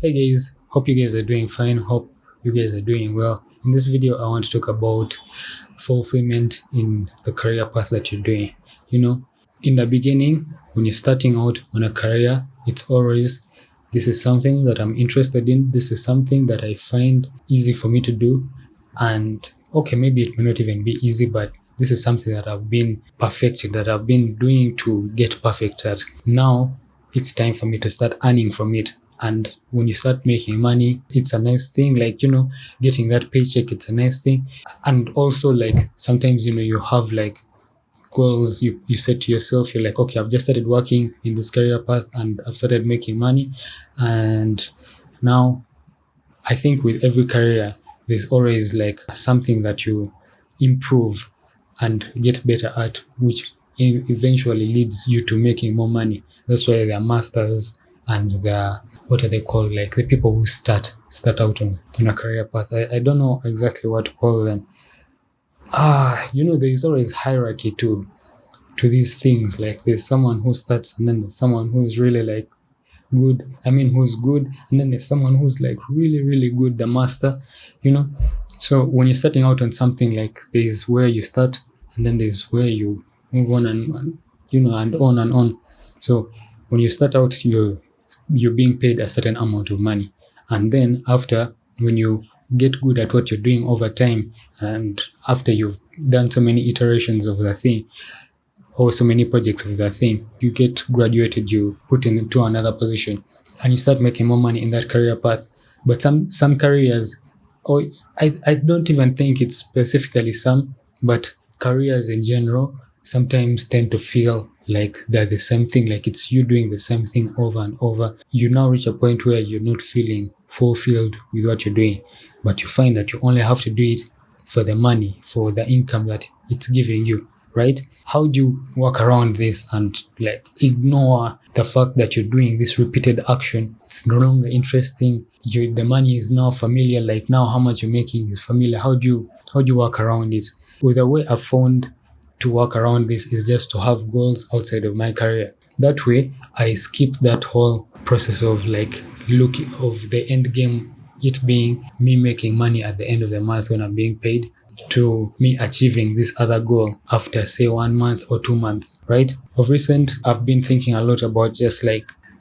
Hey guys, hope you guys are doing fine. Hope you guys are doing well. In this video, I want to talk about fulfillment in the career path that you're doing. In the beginning, when you're starting out on a career, it's always, this is something that I'm interested in. This is something that I find easy for me to do. And okay, maybe it may not even be easy, but this is something that I've been perfected, that I've been doing to get perfect at. Now it's time for me to start earning from it. And when you start making money, it's a nice thing. Getting that paycheck, it's a nice thing. And also, sometimes, you have goals you set to yourself. You're like, okay, I've just started working in this career path and I've started making money. And now I think with every career, there's always something that you improve and get better at, which eventually leads you to making more money. That's why there are masters and the, what are they called? Like the people who start out on a career path. I don't know exactly what to call them. There is always hierarchy to these things. Like there's someone who starts and then there's someone who's really good. Who's good, and then there's someone who's really, really good, the master, So when you're starting out on something, there's where you start and then there's where you move on and on and on. So when you start out, you're being paid a certain amount of money. And then after, when you get good at what you're doing over time, and after you've done so many iterations of the thing, or so many projects of that thing, you get graduated, you put into another position, and you start making more money in that career path. But some careers, or I don't even think it's specifically some, but careers in general sometimes tend to feel like they're the same thing, like it's you doing the same thing over and over. You now reach a point where you're not feeling fulfilled with what you're doing, but you find that you only have to do it for the money, for the income that it's giving you, right? How do you work around this and ignore the fact that you're doing this repeated action? It's no longer interesting. The money is now familiar. Now how much you're making is familiar. How do you work around it? Well, the way I've found to work around this is just to have goals outside of my career. That way, I skip that whole process of looking of the end game, it being me making money at the end of the month when I'm being paid, to me achieving this other goal after say 1 month or 2 months, right? Of recent, I've been thinking a lot about just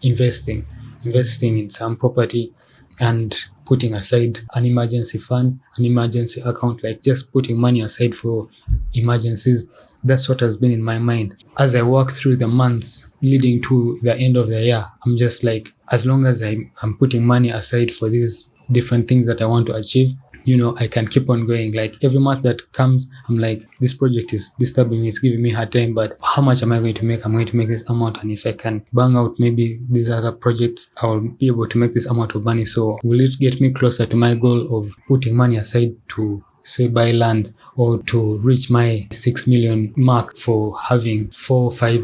investing in some property and putting aside an emergency fund, an emergency account, just putting money aside for emergencies. That's what has been in my mind. As I walk through the months leading to the end of the year, I'm just as long as I'm putting money aside for these different things that I want to achieve, I can keep on going. Every month that comes, I'm this project is disturbing me, it's giving me hard time, but how much am I going to make? I'm going to make this amount, and if I can bang out maybe these other projects, I will be able to make this amount of money. So will it get me closer to my goal of putting money aside to say buy land, or to reach my 6 million mark for having 4, 5,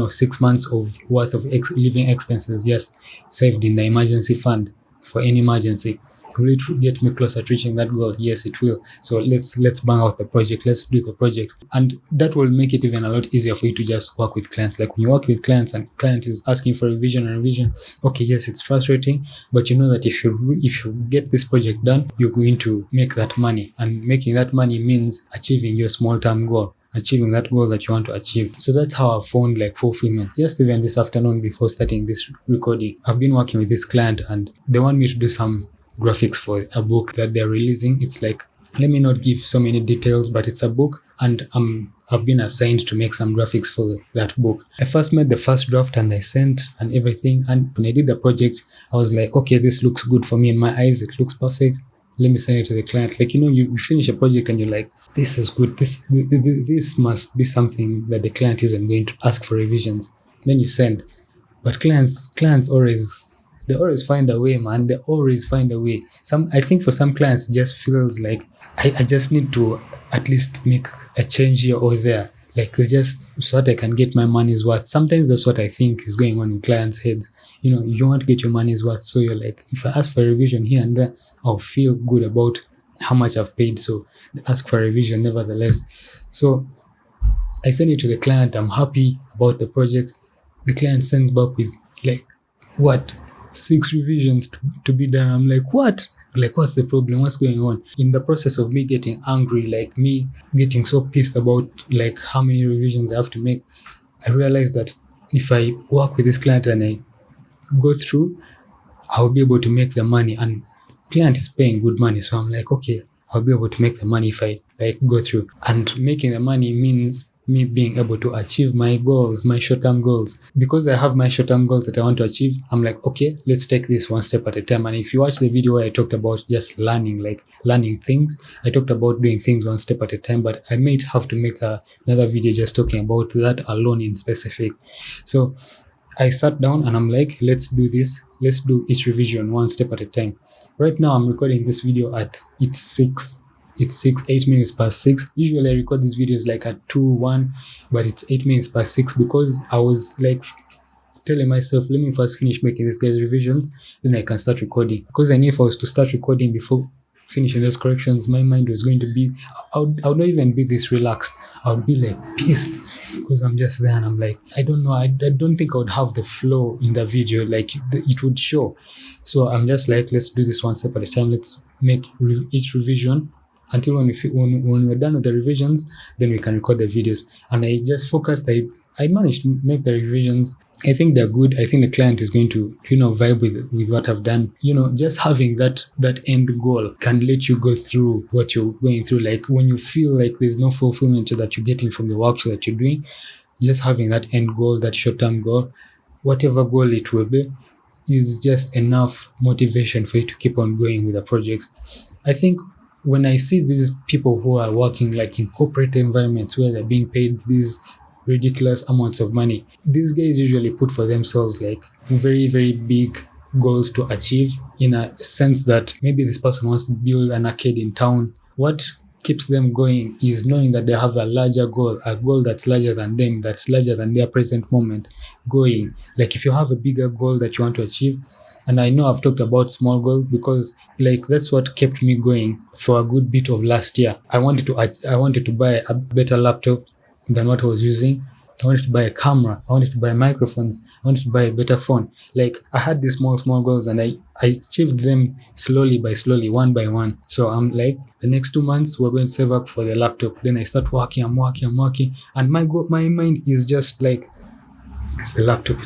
6 months of worth of living expenses just saved in the emergency fund for any emergency? Will it get me closer to reaching that goal? Yes, it will. So let's bang out the project. Let's do the project. And that will make it even a lot easier for you to just work with clients. When you work with clients and client is asking for revision, okay, yes, it's frustrating, but you know that if you get this project done, you're going to make that money. And making that money means achieving your small-term goal, achieving that goal that you want to achieve. So that's how I found fulfillment. Just even this afternoon before starting this recording, I've been working with this client and they want me to do some graphics for a book that they're releasing. It's let me not give so many details, but it's a book and I've been assigned to make some graphics for that book. I first made the first draft and I sent and everything, and when I did the project, I was okay, this looks good for me in my eyes, it looks perfect, let me send it to the client. You finish a project and you're this is good, this must be something that the client isn't going to ask for revisions. Then you send, but clients they always find a way, man. They always find a way. I think for some clients, it just feels I just need to at least make a change here or there. They just, so that I can get my money's worth. Sometimes that's what I think is going on in clients' heads. You want to get your money's worth. So you're if I ask for a revision here and there, I'll feel good about how much I've paid. So ask for a revision nevertheless. So I send it to the client. I'm happy about the project. The client sends back with what? 6 revisions to be done. I'm like, what? Like, what's the problem? What's going on? In the process of me getting angry, like me getting so pissed about like how many revisions I have to make, I realized that if I work with this client and I go through, I'll be able to make the money, and client is paying good money. So I'm like, okay, I'll be able to make the money if I like go through. And making the money means me being able to achieve my goals, my short-term goals. Because I have my short-term goals that I want to achieve, I'm like, okay, let's take this one step at a time. And if you watch the video where I talked about just learning, like learning things, I talked about doing things one step at a time, but I might have to make another video just talking about that alone in specific. So I sat down and I'm like, let's do this. Let's do each revision one step at a time. Right now I'm recording this video at, it's 8 minutes past 6. Usually I record these videos like at 2:1, but it's 8 minutes past 6 because I was like telling myself, let me first finish making these guys revisions, then I can start recording. Because I knew if I was to start recording before finishing those corrections, my mind was going to be, I would not even be this relaxed. I would be like pissed because I'm just there and I'm like, I don't know, I don't think I would have the flow in the video, like it would show. So I'm just like, let's do this one step at a time. Let's make each revision until when we're done with the revisions, then we can record the videos. And I just focused, I managed to make the revisions. I think they're good. I think the client is going to, vibe with what I've done. Just having that end goal can let you go through what you're going through. Like when you feel like there's no fulfillment that you're getting from the work that you're doing, just having that end goal, that short-term goal, whatever goal it will be, is just enough motivation for you to keep on going with the projects. I think when I see these people who are working like in corporate environments where they're being paid these ridiculous amounts of money, these guys usually put for themselves like very, very big goals to achieve, in a sense that maybe this person wants to build an arcade in town. What keeps them going is knowing that they have a larger goal, a goal that's larger than them, that's larger than their present moment going. Like if you have a bigger goal that you want to achieve, and I know I've talked about small goals because like that's what kept me going for a good bit of last year. I wanted to buy a better laptop than what I was using. I wanted to buy a camera. I wanted to buy microphones. I wanted to buy a better phone. Like I had these small goals and I achieved them slowly, one by one. So I'm like, the next 2 months we're going to save up for the laptop. Then I start working. I'm working. And my mind is just like, it's the laptop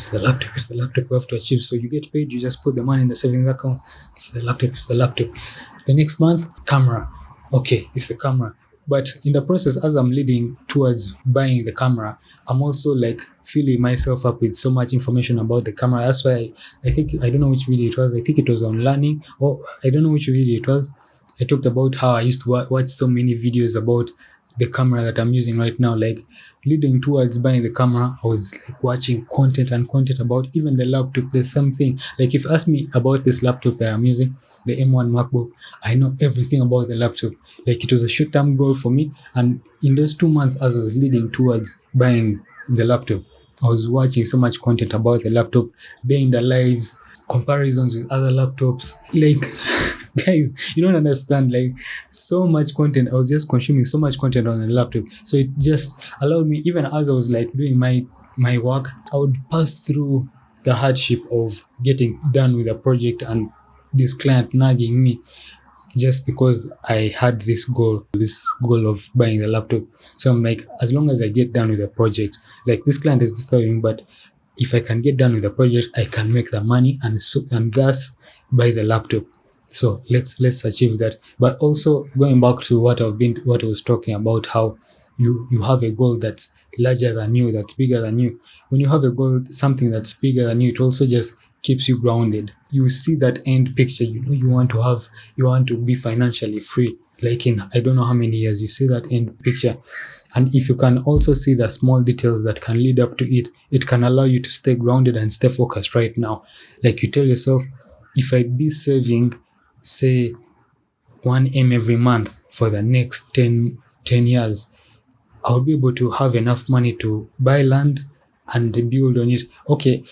we have to achieve. So you get paid, you just put the money in the savings account. It's the laptop. The next month, camera. Okay, it's the camera. But in the process, as I'm leading towards buying the camera, I'm also like filling myself up with so much information about the camera. That's why I think, I don't know which video it was. I think it was on learning, or I don't know which video it was. I talked about how I used to watch so many videos about the camera that I'm using right now. Like leading towards buying the camera, I was like watching content about even the laptop. There's something like, if you ask me about this laptop that I'm using, the M1 MacBook, I know everything about the laptop. Like it was a short-term goal for me, and in those 2 months as I was leading towards buying the laptop, I was watching so much content about the laptop, day in the lives, comparisons with other laptops. Like guys, you don't understand, like so much content. I was just consuming so much content on the laptop. So it just allowed me, even as I was like doing my work, I would pass through the hardship of getting done with a project and this client nagging me just because I had this goal of buying the laptop. So I'm like, as long as I get done with the project, like this client is disturbing me, but if I can get done with the project, I can make the money and thus buy the laptop. So let's achieve that. But also going back to what I was talking about, how you have a goal that's larger than you, that's bigger than you. When you have a goal, something that's bigger than you, it also just keeps you grounded. You see that end picture, you want to be financially free. Like in, I don't know how many years, you see that end picture. And if you can also see the small details that can lead up to it, it can allow you to stay grounded and stay focused right now. Like you tell yourself, if I'd be saving, say, 1M every month for the next 10 years, I'll be able to have enough money to buy land and build on it. Okay,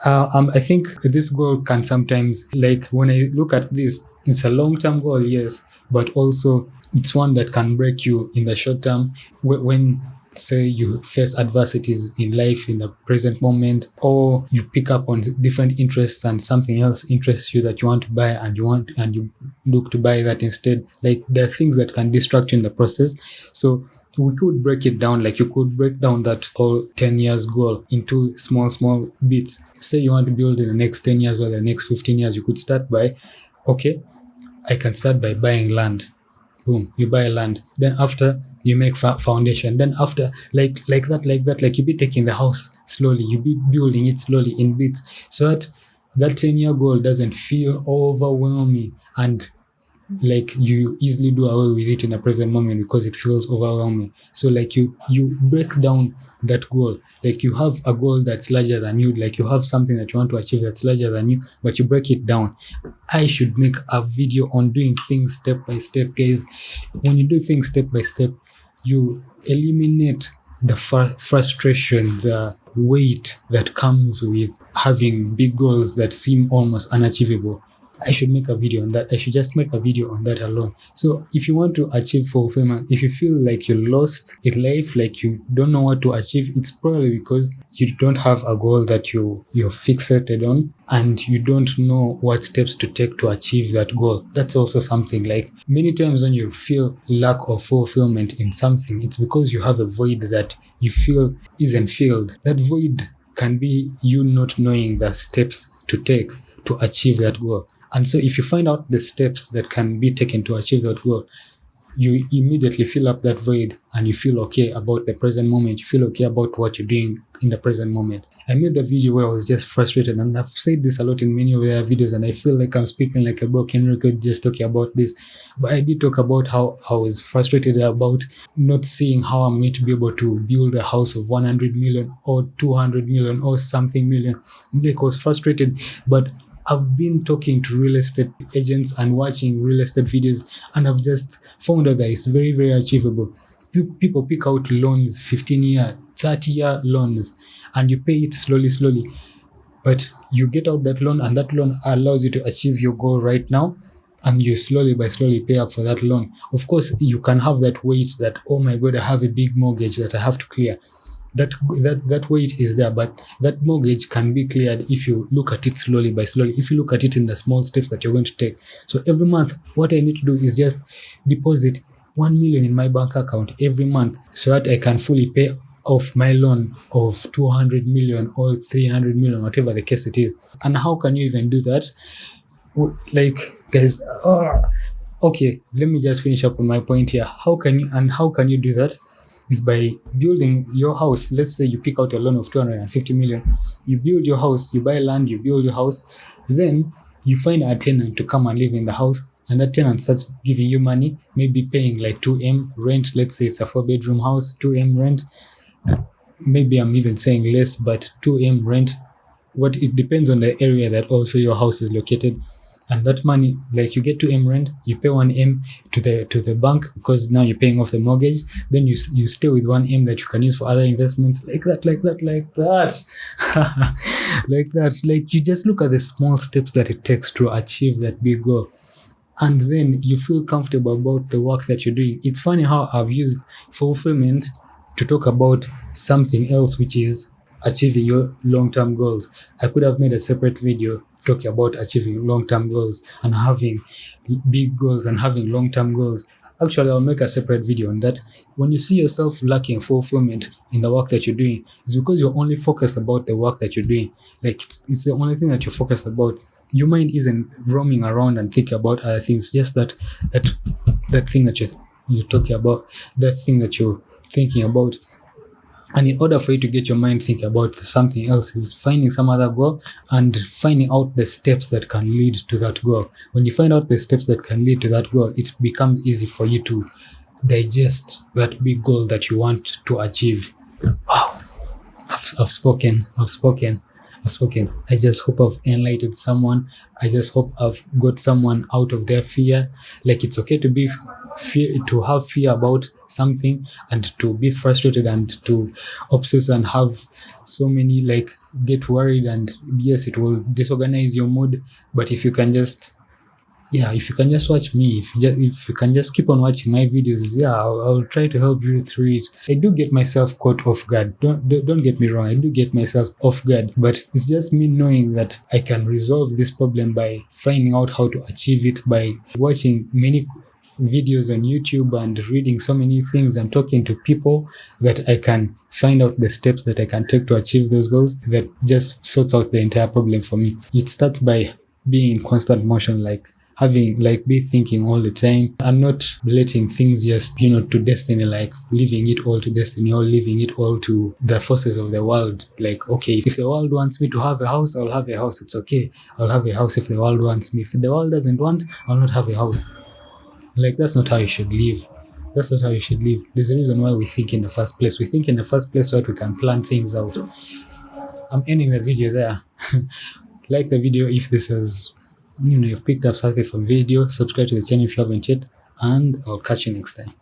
I think this goal can sometimes, like when I look at this, it's a long-term goal, yes, but also it's one that can break you in the short term when say you face adversities in life in the present moment, or you pick up on different interests and something else interests you that you want to buy, and you look to buy that instead. Like, there are things that can distract you in the process. So we could break it down. Like, you could break down that whole 10 years goal into small bits. Say you want to build in the next 10 years or the next 15 years. You could start by, okay, I can start by buying land. Boom, you buy land. Then after, you make foundation. Then after, like you be taking the house slowly. You be building it slowly in bits, so that that 10-year goal doesn't feel overwhelming, and like you easily do away with it in the present moment because it feels overwhelming. So like you break down that goal. Like, you have a goal that's larger than you, like you have something that you want to achieve that's larger than you, but you break it down. I should make a video on doing things step by step, guys. When you do things step by step, you eliminate the frustration, the weight that comes with having big goals that seem almost unachievable. I should make a video on that. I should just make a video on that alone. So if you want to achieve fulfillment, if you feel like you're lost in life, like you don't know what to achieve, it's probably because you don't have a goal that you're fixated on, and you don't know what steps to take to achieve that goal. That's also something. Like, many times when you feel lack of fulfillment in something, it's because you have a void that you feel isn't filled. That void can be you not knowing the steps to take to achieve that goal. And so if you find out the steps that can be taken to achieve that goal, you immediately fill up that void, and you feel okay about the present moment. You feel okay about what you're doing in the present moment. I made the video where I was just frustrated, and I've said this a lot in many of their videos, and I feel like I'm speaking like a broken record just talking about this. But I did talk about how I was frustrated about not seeing how I'm going to be able to build a house of 100 million or 200 million or something million. Like, I was frustrated, but I've been talking to real estate agents and watching real estate videos, and I've just found out that it's very, very achievable. People pick out loans, 15-year, 30-year loans, and you pay it slowly. But you get out that loan, and that loan allows you to achieve your goal right now, and you slowly pay up for that loan. Of course, you can have that weight that, oh my God, I have a big mortgage that I have to clear. That weight is there, but that mortgage can be cleared if you look at it slowly. If you look at it in the small steps that you're going to take. So every month, what I need to do is just deposit 1 million in my bank account every month, so that I can fully pay off my loan of 200 million or 300 million, whatever the case it is. And how can you even do that? Like, guys, okay, let me just finish up on my point here. How can you do that? Is by building your house. Let's say you pick out a loan of 250 million. You build your house, you buy land, you build your house. Then you find a tenant to come and live in the house, and that tenant starts giving you money, maybe paying like 2M rent. Let's say it's a 4-bedroom house, 2M rent. Maybe I'm even saying less, but 2M rent. It depends on the area that also your house is located. And that money, like, you get 2M rent, you pay 1M to the bank because now you're paying off the mortgage. Then you stay with 1M that you can use for other investments, like that. Like that. Like, you just look at the small steps that it takes to achieve that big goal. And then you feel comfortable about the work that you're doing. It's funny how I've used fulfillment to talk about something else, which is achieving your long-term goals. I could have made a separate video talking about achieving long-term goals and having big goals and having long-term goals. Actually, I'll make a separate video on that. When you see yourself lacking fulfillment in the work that you're doing, it's because you're only focused about the work that you're doing. Like, it's the only thing that you're focused about. Your mind isn't roaming around and thinking about other things. Just that thing that you're talking about, that thing that you're thinking about. And in order for you to get your mind thinking about something else, is finding some other goal and finding out the steps that can lead to that goal. When you find out the steps that can lead to that goal, it becomes easy for you to digest that big goal that you want to achieve. Wow, I've spoken. I just hope I've enlightened someone. I just hope I've got someone out of their fear. Like, it's okay to be to have fear about something, and to be frustrated, and to obsess and have so many, like, get worried, and yes, it will disorganize your mood. But if you can just yeah, if you can just watch me, if you can just keep on watching my videos, yeah, I'll try to help you through it. I do get myself caught off guard. Don't get me wrong. I do get myself off guard, but it's just me knowing that I can resolve this problem by finding out how to achieve it, by watching many videos on YouTube and reading so many things and talking to people, that I can find out the steps that I can take to achieve those goals. That just sorts out the entire problem for me. It starts by being in constant motion, like having, like, be thinking all the time and not letting things just, to destiny, like leaving it all to destiny or leaving it all to the forces of the world. Like, okay, if the world wants me to have a house, I'll have a house. It's okay. I'll have a house if the world wants me. If the world doesn't want, I'll not have a house. Like, that's not how you should live. That's not how you should live. There's a reason why we think in the first place. We think in the first place so that we can plan things out. I'm ending the video there. Like the video if this is, you've picked up something from video. Subscribe to the channel if you haven't yet. And I'll catch you next time.